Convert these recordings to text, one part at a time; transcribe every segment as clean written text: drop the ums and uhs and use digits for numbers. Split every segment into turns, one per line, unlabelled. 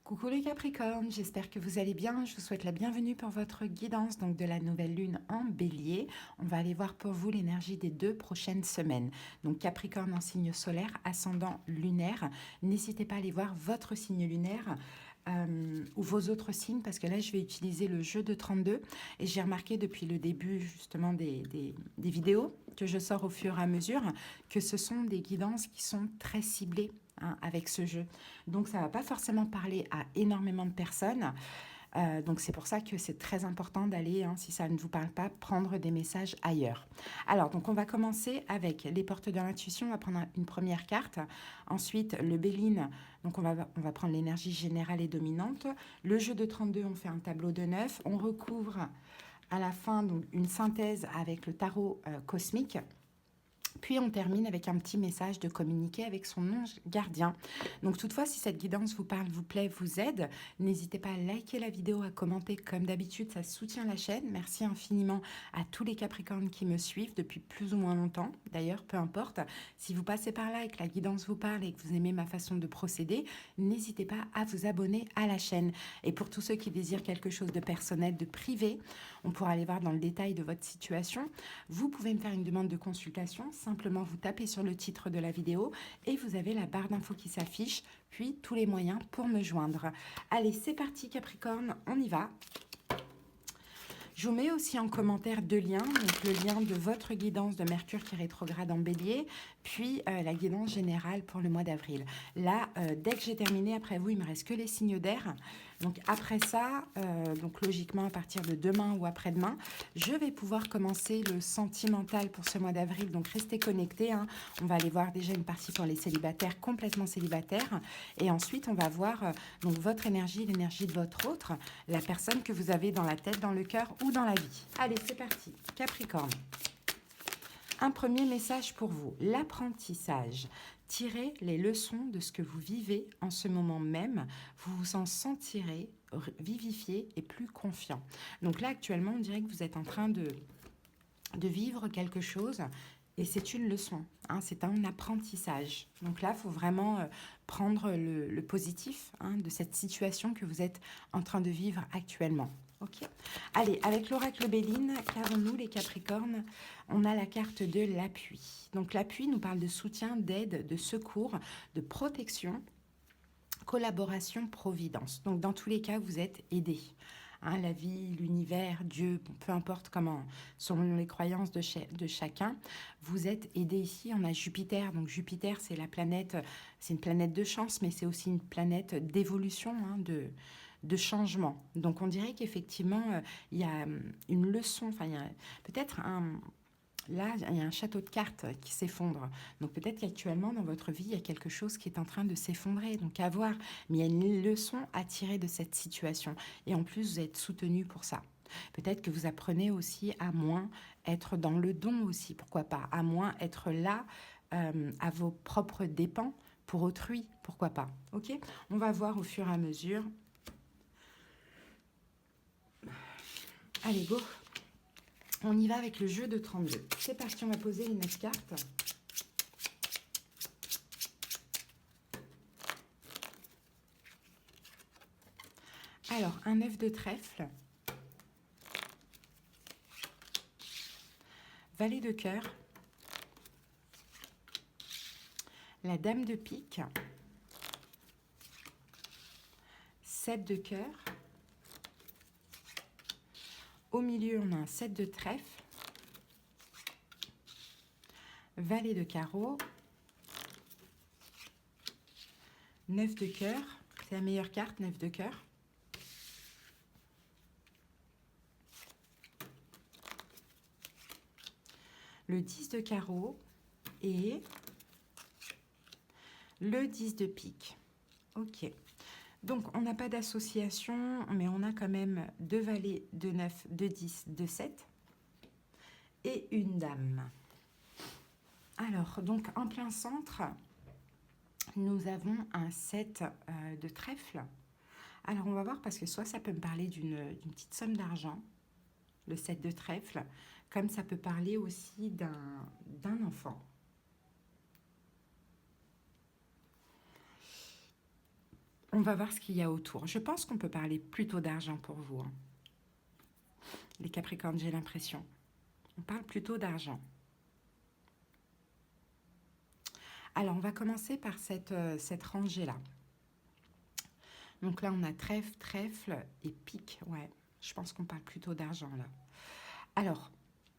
Coucou les Capricornes, j'espère que vous allez bien. Je vous souhaite la bienvenue pour votre guidance donc de la nouvelle lune en Bélier. On va aller voir pour vous l'énergie des 2 prochaines semaines. Donc Capricorne en signe solaire, ascendant lunaire. N'hésitez pas à aller voir votre signe lunaire. Ou vos autres signes, parce que là je vais utiliser le jeu de 32 et j'ai remarqué depuis le début justement des vidéos que je sors au fur et à mesure que ce sont des guidances qui sont très ciblées, hein, avec ce jeu. Donc ça ne va pas forcément parler à énormément de personnes. Donc c'est pour ça que c'est très important d'aller, hein, si ça ne vous parle pas, prendre des messages ailleurs. Alors, donc on va commencer avec les portes de l'intuition. On va prendre une première carte. Ensuite, le Béline. Donc on va prendre l'énergie générale et dominante. Le jeu de 32, on fait un tableau de 9. On recouvre à la fin donc, une synthèse avec le tarot cosmique. Puis on termine avec un petit message de communiquer avec son ange gardien. Donc toutefois, si cette guidance vous parle, vous plaît, vous aide, n'hésitez pas à liker la vidéo, à commenter comme d'habitude, ça soutient la chaîne. Merci infiniment à tous les Capricornes qui me suivent depuis plus ou moins longtemps. D'ailleurs, peu importe, si vous passez par là et que la guidance vous parle et que vous aimez ma façon de procéder, n'hésitez pas à vous abonner à la chaîne. Et pour tous ceux qui désirent quelque chose de personnel, de privé, on pourra aller voir dans le détail de votre situation. Vous pouvez me faire une demande de consultation. Simplement, vous tapez sur le titre de la vidéo et vous avez la barre d'infos qui s'affiche, puis tous les moyens pour me joindre. Allez, c'est parti Capricorne, on y va. Je vous mets aussi en commentaire 2 liens, donc le lien de votre guidance de Mercure qui rétrograde en Bélier, puis la guidance générale pour le mois d'avril. Là, dès que j'ai terminé, après vous, il me reste que les signes d'air. Donc après ça, donc logiquement à partir de demain ou après-demain, je vais pouvoir commencer le sentimental pour ce mois d'avril. Donc restez connectés, hein. On va aller voir déjà une partie pour les célibataires, complètement célibataires. Et ensuite, on va voir donc votre énergie, l'énergie de votre autre, la personne que vous avez dans la tête, dans le cœur ou dans la vie. Allez, c'est parti. Capricorne. Un premier message pour vous, l'apprentissage. Tirez les leçons de ce que vous vivez en ce moment même. Vous vous en sentirez vivifié et plus confiant. Donc là, actuellement, on dirait que vous êtes en train de vivre quelque chose et c'est une leçon, hein, c'est un apprentissage. Donc là, il faut vraiment prendre le positif, hein, de cette situation que vous êtes en train de vivre actuellement. Ok. Allez, avec l'oracle Béline, qu'avons-nous les Capricornes? On a la carte de l'appui. Donc l'appui nous parle de soutien, d'aide, de secours, de protection, collaboration, providence. Donc dans tous les cas, vous êtes aidé. Hein, la vie, l'univers, Dieu, bon, peu importe comment, selon les croyances de chacun, vous êtes aidé ici. On a Jupiter, donc Jupiter c'est la planète, c'est une planète de chance, mais c'est aussi une planète d'évolution, hein, de changement. Donc on dirait qu'effectivement, il y a une leçon, enfin il y a peut-être un... Là, il y a un château de cartes qui s'effondre. Donc peut-être qu'actuellement, dans votre vie, il y a quelque chose qui est en train de s'effondrer. Donc à voir. Mais il y a une leçon à tirer de cette situation. Et en plus, vous êtes soutenu pour ça. Peut-être que vous apprenez aussi à moins être dans le don aussi. Pourquoi pas? À moins être là à vos propres dépens pour autrui. Pourquoi pas? Ok. On va voir au fur et à mesure. Allez, go. On y va avec le jeu de 32. C'est parti, on va poser les 9 cartes. Alors, un 9 de trèfle. Valet de cœur. La dame de pique. 7 de cœur. Au milieu, on a un 7 de trèfle. Valet de carreau. 9 de cœur. C'est la meilleure carte, 9 de cœur. Le 10 de carreau et le 10 de pique. Ok. Donc, on n'a pas d'association, mais on a quand même 2 valets, 2 9, 2 10, 2 7 et une dame. Alors, donc, en plein centre, nous avons un 7 de trèfle. Alors, on va voir parce que soit ça peut me parler d'une petite somme d'argent, le 7 de trèfle, comme ça peut parler aussi d'un enfant. On va voir ce qu'il y a autour. Je pense qu'on peut parler plutôt d'argent pour vous, hein. Les Capricornes, j'ai l'impression. On parle plutôt d'argent. Alors, on va commencer par cette rangée-là. Donc là, on a trèfle, trèfle et pique. Ouais, je pense qu'on parle plutôt d'argent, là. Alors,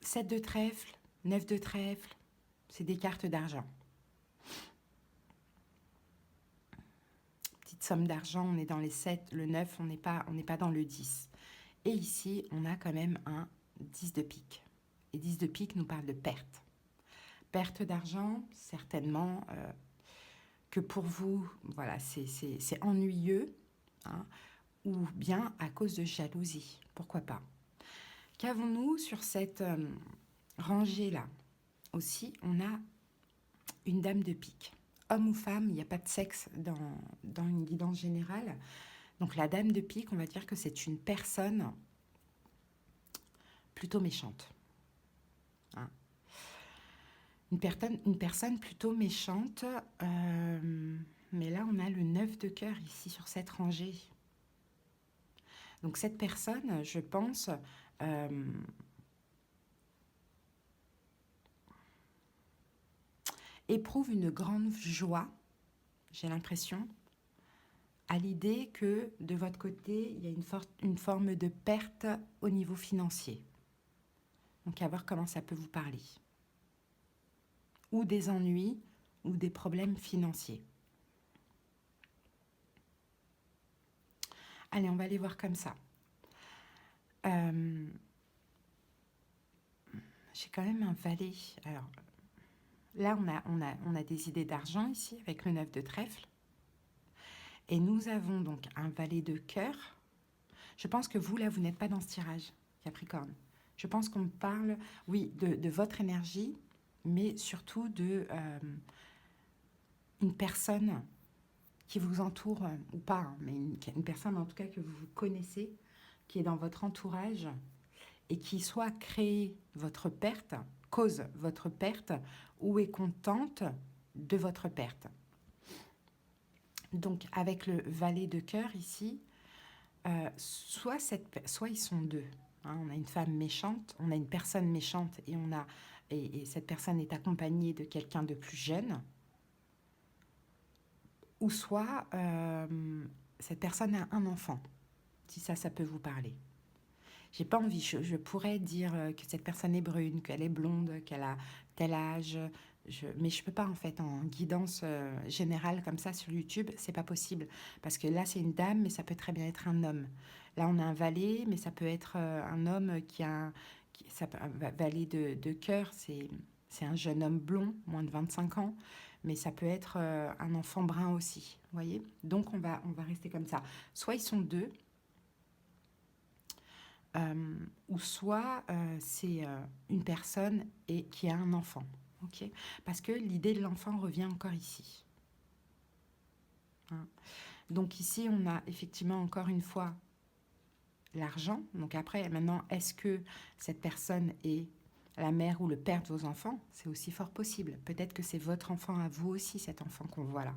7 de trèfle, 9 de trèfle, c'est des cartes d'argent. Petite somme d'argent, on est dans les 7, le 9, on n'est pas dans le 10. Et ici, on a quand même un 10 de pique. Et 10 de pique nous parle de perte. Perte d'argent, certainement que pour vous, voilà, c'est ennuyeux, hein, ou bien à cause de jalousie, pourquoi pas. Qu'avons-nous sur cette rangée-là? Aussi, on a une dame de pique. Homme ou femme, il n'y a pas de sexe dans une guidance générale. Donc la dame de pique, on va dire que c'est une personne plutôt méchante. Hein. Une personne plutôt méchante. Mais là, on a le 9 de cœur ici sur cette rangée. Donc cette personne, je pense, éprouve une grande joie, j'ai l'impression, à l'idée que de votre côté, il y a une forme de perte au niveau financier. Donc à voir comment ça peut vous parler. Ou des ennuis, ou des problèmes financiers. Allez, on va aller voir comme ça. J'ai quand même un valet. Alors, là, on a des idées d'argent ici, avec le 9 de trèfle. Et nous avons donc un valet de cœur. Je pense que vous, là, vous n'êtes pas dans ce tirage, Capricorne. Je pense qu'on parle, oui, de votre énergie, mais surtout de une personne qui vous entoure, ou pas, hein, mais une personne en tout cas que vous connaissez, qui est dans votre entourage et qui soit crée votre perte, cause votre perte, ou est contente de votre perte. Donc avec le valet de cœur ici, soit ils sont deux. Hein, on a une femme méchante, on a une personne méchante et cette personne est accompagnée de quelqu'un de plus jeune. Ou soit cette personne a un enfant, si ça peut vous parler. J'ai pas envie, je pourrais dire que cette personne est brune, qu'elle est blonde, qu'elle a tel âge, mais je peux pas en fait en guidance générale comme ça sur YouTube, c'est pas possible. Parce que là c'est une dame, mais ça peut très bien être un homme. Là on a un valet, mais ça peut être un homme un valet de cœur, c'est un jeune homme blond, moins de 25 ans. Mais ça peut être un enfant brun aussi, vous voyez. Donc on va rester comme ça. Soit ils sont deux, ou soit c'est une personne qui a un enfant. Okay, parce que l'idée de l'enfant revient encore ici. Hein. Donc ici, on a effectivement encore une fois l'argent. Donc après, maintenant, est-ce que cette personne est la mère ou le père de vos enfants? C'est aussi fort possible. Peut-être que c'est votre enfant à vous aussi, cet enfant qu'on voit là.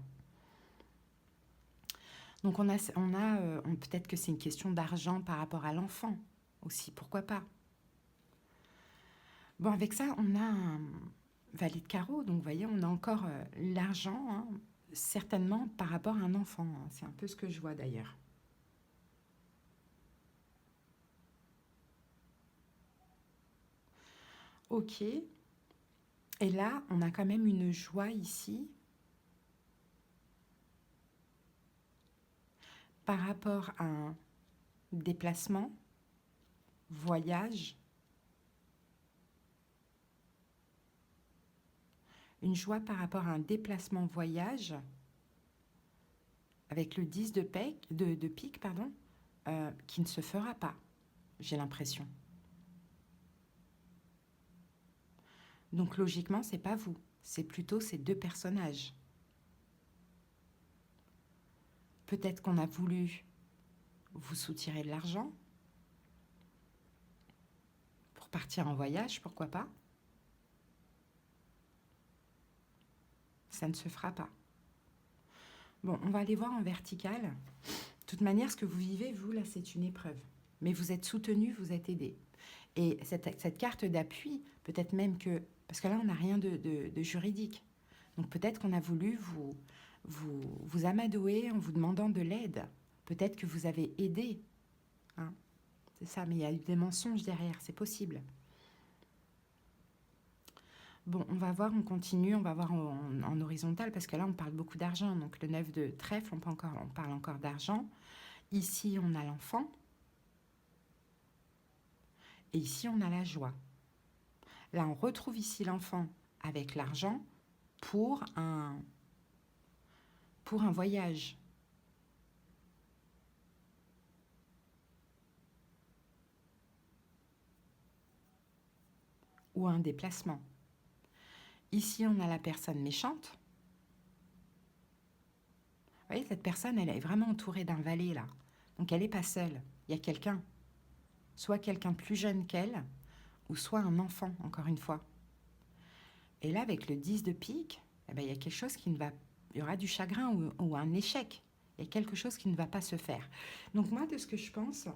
Donc peut-être que c'est une question d'argent par rapport à l'enfant aussi, pourquoi pas. Bon, avec ça, on a un valet de carreau, donc vous voyez, on a encore l'argent, hein, certainement par rapport à un enfant. Hein. C'est un peu ce que je vois d'ailleurs. Ok. Et là, on a quand même une joie ici par rapport à un déplacement, voyage, une joie par rapport à un déplacement, voyage, avec le 10 de pique, pardon, qui ne se fera pas, j'ai l'impression. Donc logiquement, c'est pas vous, c'est plutôt ces deux personnages. Peut-être qu'on a voulu vous soutirer de l'argent pour partir en voyage, pourquoi pas? Ça ne se fera pas. Bon, on va aller voir en vertical. De toute manière, ce que vous vivez, vous, là, c'est une épreuve. Mais vous êtes soutenu, vous êtes aidé. Et cette carte d'appui, peut-être même que... Parce que là, on n'a rien de juridique. Donc peut-être qu'on a voulu vous amadouer en vous demandant de l'aide. Peut-être que vous avez aidé. Hein. C'est ça, mais il y a eu des mensonges derrière, c'est possible. Bon, on va voir, on continue, on va voir en horizontal, parce que là, on parle beaucoup d'argent. Donc le 9 de trèfle, on parle encore d'argent. Ici, on a l'enfant. Et ici, on a la joie. Là, on retrouve ici l'enfant avec l'argent pour un voyage. Ou un déplacement. Ici, on a la personne méchante. Vous voyez, cette personne, elle est vraiment entourée d'un valet, là. Donc, elle n'est pas seule. Il y a quelqu'un. Soit quelqu'un plus jeune qu'elle, ou soit un enfant, encore une fois. Et là, avec le 10 de pique, eh ben, il y a quelque chose qui ne va... Il y aura du chagrin ou un échec. Il y a quelque chose qui ne va pas se faire. Donc, moi, de ce que je pense,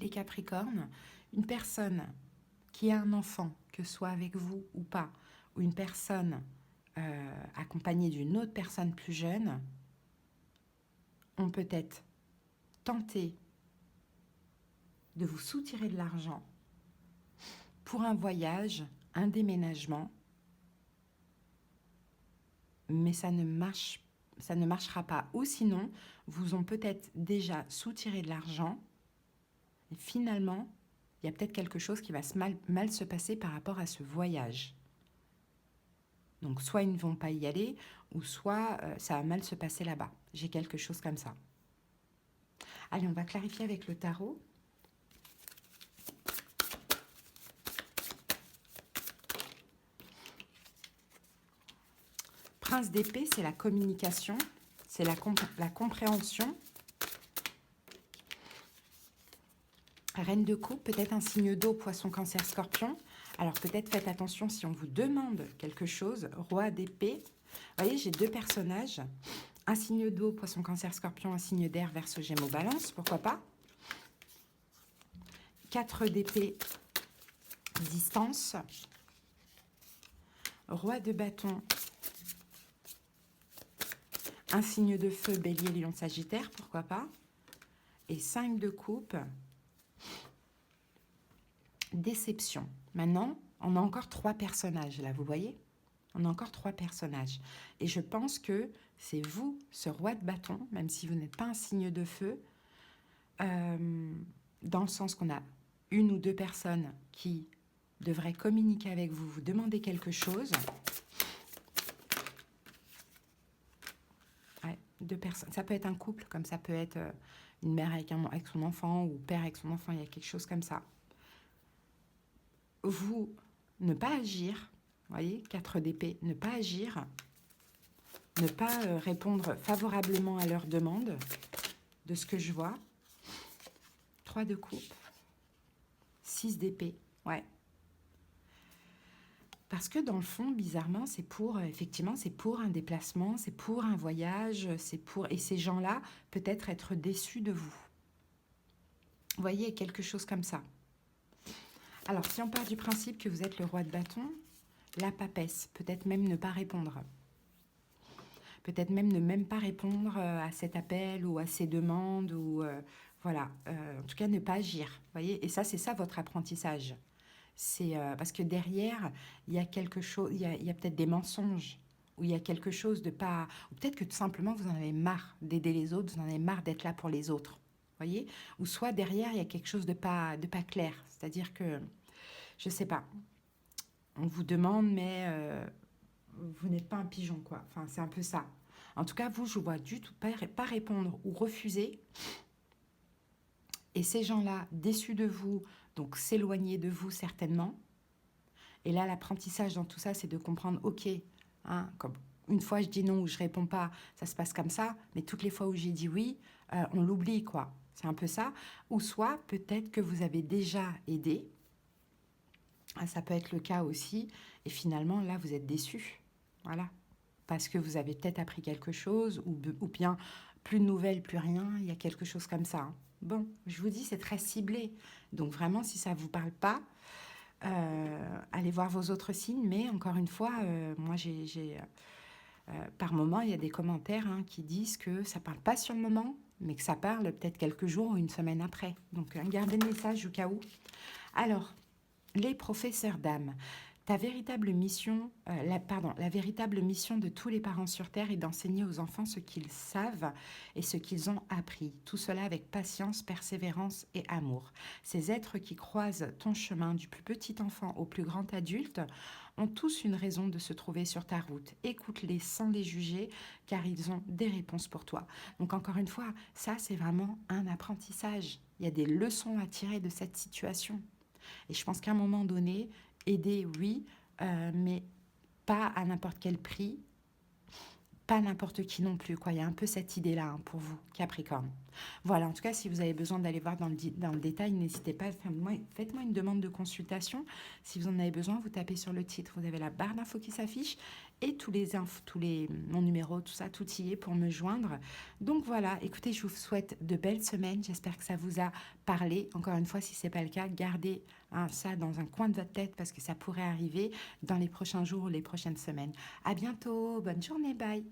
les Capricornes, une personne qui a un enfant, que ce soit avec vous ou pas, ou une personne accompagnée d'une autre personne plus jeune, ont peut-être tenté de vous soutirer de l'argent pour un voyage, un déménagement, mais ça ne marchera pas. Ou sinon, vous ont peut-être déjà soutiré de l'argent et finalement, il y a peut-être quelque chose qui va mal se passer par rapport à ce voyage. Donc, soit ils ne vont pas y aller, ou soit ça va mal se passer là-bas. J'ai quelque chose comme ça. Allez, on va clarifier avec le tarot. Prince d'épée, c'est la communication, c'est la compréhension. Reine de coupe, peut-être un signe d'eau, poisson, cancer, scorpion. Alors peut-être faites attention si on vous demande quelque chose. Roi d'épée. Vous voyez, j'ai deux personnages. Un signe d'eau, poisson, cancer, scorpion. Un signe d'air, verseau, gémeaux, balance. Pourquoi pas. 4 d'épée, distance. Roi de bâton. Un signe de feu, bélier, lion, sagittaire. Pourquoi pas. Et 5 de coupe. Déception. Maintenant, on a encore 3 personnages, là, vous voyez? On a encore 3 personnages. Et je pense que c'est vous, ce roi de bâton, même si vous n'êtes pas un signe de feu, dans le sens qu'on a une ou deux personnes qui devraient communiquer avec vous, vous demander quelque chose. Ouais, 2 personnes. Ça peut être un couple, comme ça peut être une mère avec son enfant, ou père avec son enfant, il y a quelque chose comme ça. Vous, ne pas agir, vous voyez, 4 d'épée, ne pas agir, ne pas répondre favorablement à leurs demandes, de ce que je vois. 3 de coupe, 6 d'épée, ouais. Parce que dans le fond, bizarrement, c'est pour, effectivement, c'est pour un déplacement, c'est pour un voyage, c'est pour... Et ces gens-là, peut-être être déçus de vous. Vous voyez, quelque chose comme ça. Alors, si on part du principe que vous êtes le roi de bâton, la papesse, peut-être même ne pas répondre. Peut-être même ne pas répondre à cet appel ou à ces demandes, ou voilà. En tout cas, ne pas agir. Vous voyez, et ça, c'est ça votre apprentissage. C'est parce que derrière, il y a quelque chose, il y a peut-être des mensonges, ou il y a quelque chose de pas... Ou peut-être que tout simplement, vous en avez marre d'aider les autres, vous en avez marre d'être là pour les autres. Voyez, ou soit derrière, il y a quelque chose de pas clair. C'est-à-dire que, je sais pas, on vous demande, mais vous n'êtes pas un pigeon, quoi. Enfin, c'est un peu ça. En tout cas, vous, je ne vois du tout pas répondre ou refuser. Et ces gens-là, déçus de vous, donc s'éloigner de vous certainement. Et là, l'apprentissage dans tout ça, c'est de comprendre, ok, hein, comme une fois je dis non ou je réponds pas, ça se passe comme ça. Mais toutes les fois où j'ai dit oui, on l'oublie, quoi. C'est un peu ça. Ou soit, peut-être que vous avez déjà aidé. Ça peut être le cas aussi. Et finalement, là, vous êtes déçus. Voilà. parce que vous avez peut-être appris quelque chose, ou bien plus de nouvelles, plus rien, il y a quelque chose comme ça, hein. Bon, je vous dis, c'est très ciblé. Donc vraiment, si ça ne vous parle pas, allez voir vos autres signes. Mais encore une fois, moi, par moment, il y a des commentaires hein, qui disent que ça ne parle pas sur le moment, mais que ça parle peut-être quelques jours ou une semaine après. Donc, gardez le message au cas où. Alors, les professeurs d'âme. Ta véritable mission, la véritable mission de tous les parents sur Terre est d'enseigner aux enfants ce qu'ils savent et ce qu'ils ont appris. Tout cela avec patience, persévérance et amour. Ces êtres qui croisent ton chemin du plus petit enfant au plus grand adulte ont tous une raison de se trouver sur ta route. Écoute-les sans les juger, car ils ont des réponses pour toi. Donc encore une fois, ça c'est vraiment un apprentissage. Il y a des leçons à tirer de cette situation. Et je pense qu'à un moment donné, aider, oui, mais pas à n'importe quel prix, pas n'importe qui non plus, quoi. Il y a un peu cette idée-là hein, pour vous, Capricorne. Voilà, en tout cas, si vous avez besoin d'aller voir dans le détail, n'hésitez pas, faites-moi une demande de consultation. Si vous en avez besoin, vous tapez sur le titre, vous avez la barre d'infos qui s'affiche et mon numéro, tout ça, tout y est pour me joindre. Donc voilà, écoutez, je vous souhaite de belles semaines. J'espère que ça vous a parlé. Encore une fois, si ce n'est pas le cas, gardez hein, ça dans un coin de votre tête parce que ça pourrait arriver dans les prochains jours ou les prochaines semaines. À bientôt, bonne journée, bye.